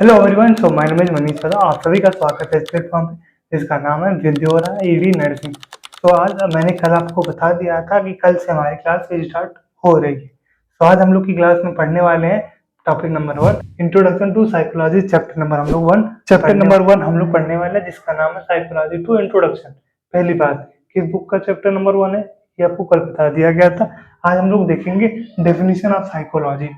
Hello everyone, so my name is Manish सदा। आप सभी का स्वागत है इस प्लेटफॉर्म पे जिसका नाम है विद्योरा ईडी नर्सिंग। तो आज मैंने कल आपको बता दिया था कि कल से हमारी क्लास स्टार्ट हो रही है। तो आज हम लोग की क्लास में पढ़ने वाले हैं topic number 1, introduction to psychology. Chapter number one हम लोग पढ़ने वाले हैं जिसका नाम है साइकोलॉजी टू इंट्रोडक्शन। पहली बात, किस बुक का चैप्टर नंबर 1 है ये आपको कल बता दिया गया था। आज हम लोग देखेंगे डेफिनेशन ऑफ साइकोलॉजी।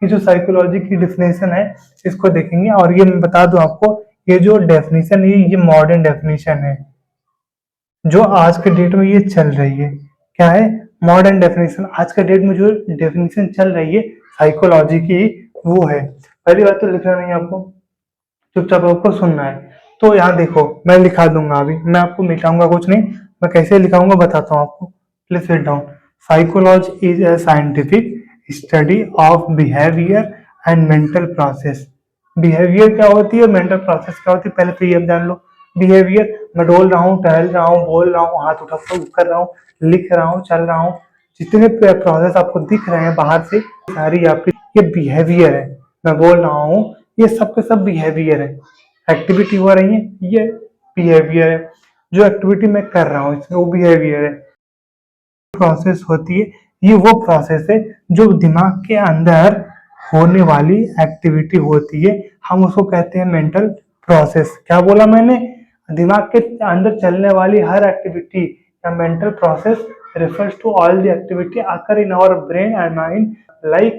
ये जो साइकोलॉजी की डेफिनेशन है इसको देखेंगे। और ये मैं बता दूं आपको, ये जो डेफिनेशन है ये मॉडर्न डेफिनेशन है जो आज के डेट में ये चल रही है। क्या है? Modern definition. आज के डेट में जो डेफिनेशन चल रही है साइकोलॉजी की वो है। पहली बात तो लिखना नहीं है आपको, चुपचाप आपको सुनना है। तो यहाँ देखो, मैं लिखा दूंगा, अभी मैं आपको मिटाऊंगा कुछ नहीं, मैं कैसे लिखाऊंगा बताता हूँ आपको। Please sit down. Psychology is a scientific study of behaviour and mental process. Behaviour क्या होती है, मेंटल प्रोसेस क्या होती है, पहले तो ये जान लो। बिहेवियर, मैं डोल रहा हूँ, टहल रहा हूँ, बोल रहा हूँ, हाथ उठा कर रहा हूँ, लिख रहा हूँ, चल रहा हूँ, जितने प्रोसेस आपको दिख रहे हैं बाहर से सारी आपकी ये बिहेवियर है। मैं बोल रहा हूँ, ये सब के सब बिहेवियर है। एक्टिविटी हो रही है, ये बिहेवियर है। जो एक्टिविटी मैं कर रहा हूँ इसमें वो बिहेवियर है। प्रोसेस होती है, ये वो प्रोसेस है जो दिमाग के अंदर होने वाली एक्टिविटी होती है, हम उसको कहते हैं मेंटल प्रोसेस। क्या बोला मैंने? दिमाग के अंदर चलने वाली हर एक्टिविटी या mental process refers to all the activity occur in our brain and mind like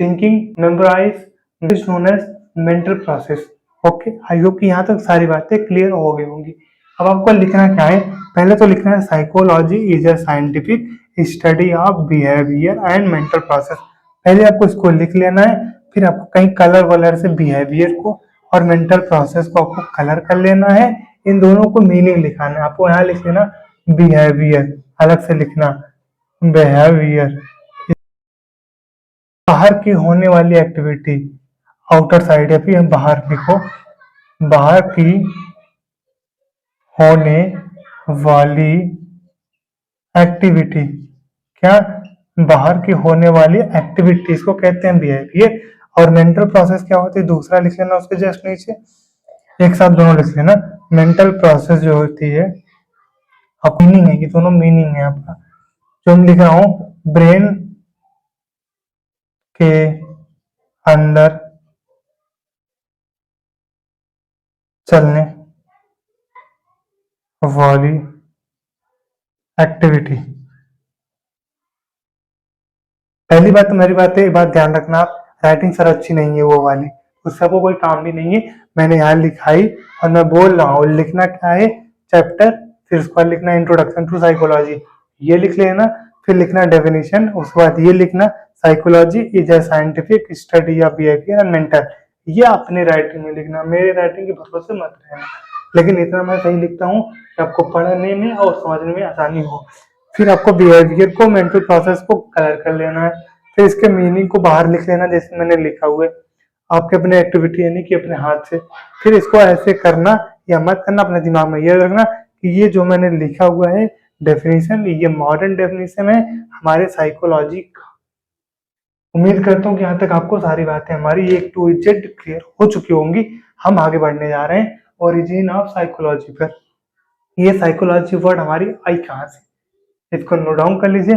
thinking, memorize, is known as mental process। Okay, I hope कि यहाँ तक सारी बातें क्लियर हो गई होंगी। अब आपको लिखना क्या है? पहले तो लिखना है psychology is a scientific study of behaviour and mental process. पहले आपको इसको लिख लेना है, फिर आपको कहीं कलर वलर से बिहेवियर को और मेंटल प्रोसेस को आपको कलर कर लेना है। इन दोनों को मीनिंग लिखाना है। आपको यहाँ लिख लेना बिहेवियर, अलग से लिखना बिहेवियर, बाहर की होने वाली एक्टिविटी, आउटर साइड, या फिर बाहर लिखो, बाहर की होने वाली एक्टिविटी। क्या? बाहर की होने वाली एक्टिविटीज को कहते हैं बिहेवियर। और मेंटल प्रोसेस क्या होती है दूसरा लिख लेना उसके जस्ट नीचे, एक साथ दोनों लिख लेना। मेंटल प्रोसेस जो होती है, अब मीनिंग है, ये दोनों मीनिंग है आपका जो मैं लिख रहा हूं। ब्रेन के अंदर चलने वाली एक्टिविटी। पहली बात तो मेरी बात है, बात ध्यान रखना, आप राइटिंग सर अच्छी नहीं है वो वाली, उससे आपको कोई काम भी नहीं है। मैंने यहाँ लिखाई और मैं बोल रहा हूँ। लिखना क्या है? चैप्टर, फिर उसके बाद लिखना इंट्रोडक्शन टू साइकोलॉजी, ये लिख लेना। फिर लिखना डेफिनेशन, उसके बाद ये लिखना psychology is a scientific study of behaviour and mental. ये अपने राइटिंग में लिखना, मेरे राइटिंग के भरोसे मत रहना। लेकिन इतना मैं सही लिखता हूँ कि आपको पढ़ने में और समझने में आसानी हो। फिर आपको बिहेवियर को, मेंटल प्रोसेस को कलर कर लेना है। फिर इसके मीनिंग को बाहर लिख लेना जैसे मैंने लिखा हुआ है, आपके अपने एक्टिविटी यानी कि अपने हाथ से। फिर इसको ऐसे करना या मत करना, अपने दिमाग में ये रखना कि ये जो मैंने लिखा हुआ है डेफिनेशन, ये मॉडर्न डेफिनेशन है हमारे साइकोलॉजी का। उम्मीद करता हूँ कि यहाँ तक आपको सारी बातें हमारी एक टू जेड क्लियर हो चुकी होंगी। हम आगे बढ़ने जा रहे हैं ओरिजिन ऑफ साइकोलॉजी पर। ये साइकोलॉजी वर्ड हमारी आई कहाँ से, इसको नोट डाउन कर लीजिए।